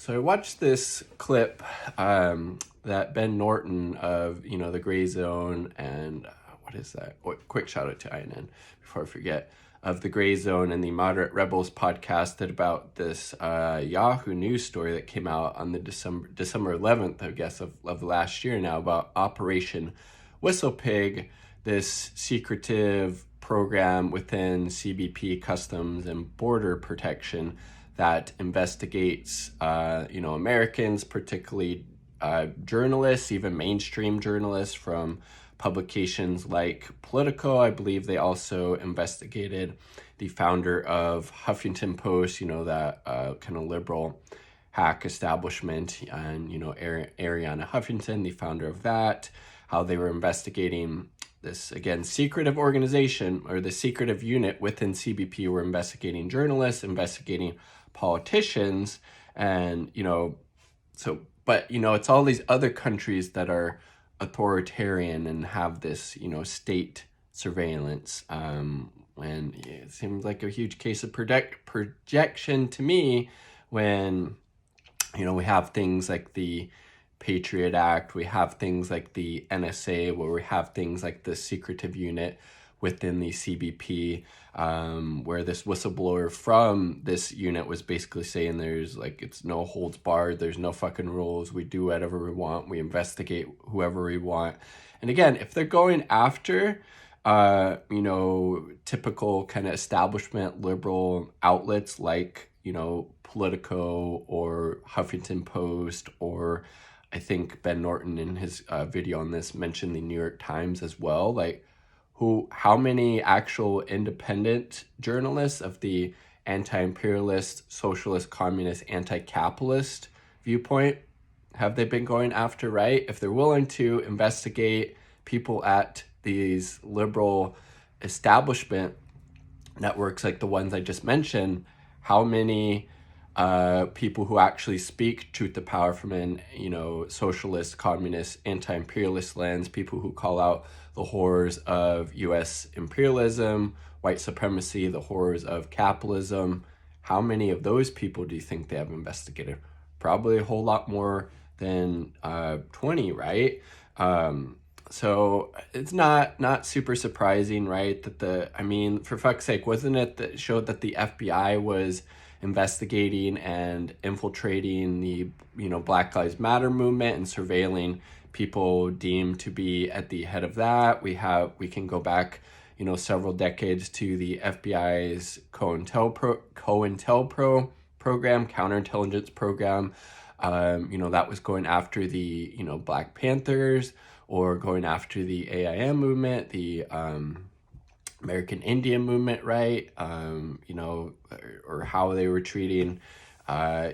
So I watched this clip that Ben Norton of, the Gray Zone and what is that? Quick shout out to INN before I forget, of the Gray Zone and the Moderate Rebels podcast did about this Yahoo News story that came out on the December 11th, I guess, of last year now about Operation Whistlepig, this secretive program within CBP Customs and Border Protection that investigates, Americans, particularly journalists, even mainstream journalists from publications like Politico. I believe they also investigated the founder of Huffington Post, that kind of liberal hack establishment, and, Arianna Huffington, the founder of that, how they were investigating this, again, secretive organization, or the secretive unit within CBP were investigating journalists, investigating politicians, and but it's all these other countries that are authoritarian and have this state surveillance, and it seems like a huge case of projection to me when we have things like the Patriot Act, we have things like the NSA, where we have things like the secretive unit within the CBP, where this whistleblower from this unit was basically saying there's it's no holds barred, there's no fucking rules, we do whatever we want, we investigate whoever we want. And again, if they're going after typical kind of establishment liberal outlets like Politico or Huffington Post, or I think Ben Norton in his video on this mentioned the New York Times as well, how many actual independent journalists of the anti-imperialist, socialist, communist, anti-capitalist viewpoint have they been going after, right? If they're willing to investigate people at these liberal establishment networks like the ones I just mentioned, how many people who actually speak truth to power from an socialist, communist, anti-imperialist lens, people who call out the horrors of U.S. imperialism, white supremacy, the horrors of capitalism, how many of those people do you think they have investigated? Probably a whole lot more than 20, right? So it's not super surprising, right? That for fuck's sake, wasn't it that showed that the FBI was investigating and infiltrating the Black Lives Matter movement and surveilling people deemed to be at the head of that? We can go back several decades to the FBI's COINTELPRO program, counterintelligence program, that was going after the Black Panthers, or going after the AIM movement, the American Indian movement, right? Or how they were treating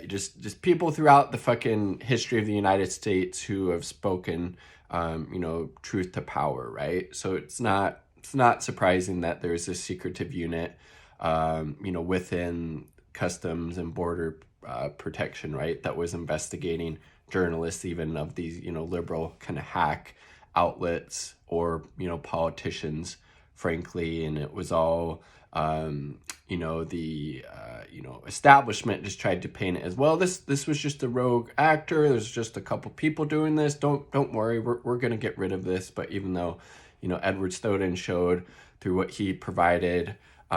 just people throughout the fucking history of the United States who have spoken, truth to power, right? So it's not surprising that there's this secretive unit, within Customs and Border Protection, right, that was investigating journalists, even of these, liberal kind of hack outlets, or, politicians, frankly. And it was all, the establishment just tried to paint it as, well, this was just a rogue actor, there's just a couple people doing this, don't worry, we're going to get rid of this. But even though, Edward Snowden showed through what he provided, the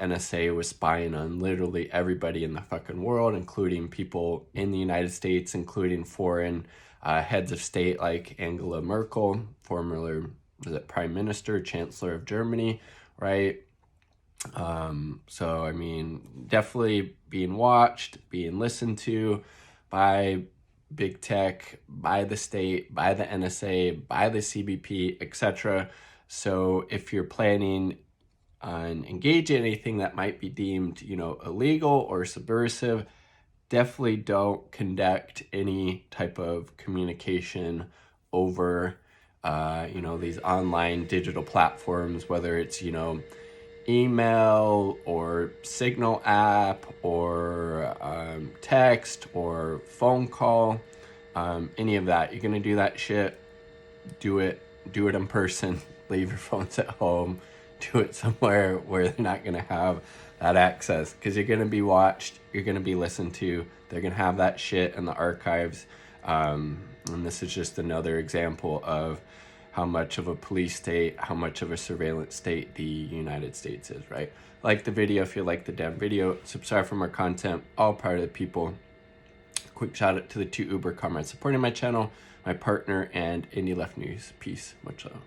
NSA was spying on literally everybody in the fucking world, including people in the United States, including foreign heads of state like Angela Merkel, former Prime Minister, Chancellor of Germany, right? So, definitely being watched, being listened to by big tech, by the state, by the NSA, by the CBP, etc. So if you're planning on engaging in anything that might be deemed, illegal or subversive, definitely don't conduct any type of communication over, these online digital platforms, whether it's, email or Signal app or text or phone call, any of that. You're going to do that shit, do it in person. Leave your phones at home. Do it somewhere where they're not going to have that access, because you're going to be watched, you're going to be listened to, they're going to have that shit in the archives. And this is just another example of how much of a police state, how much of a surveillance state the United States is, right? Like the video if you like the damn video. Subscribe for more content. All part of the people. Quick shout out to the 2 Uber comrades supporting my channel, my partner, and Indie Left News. Peace. Much love.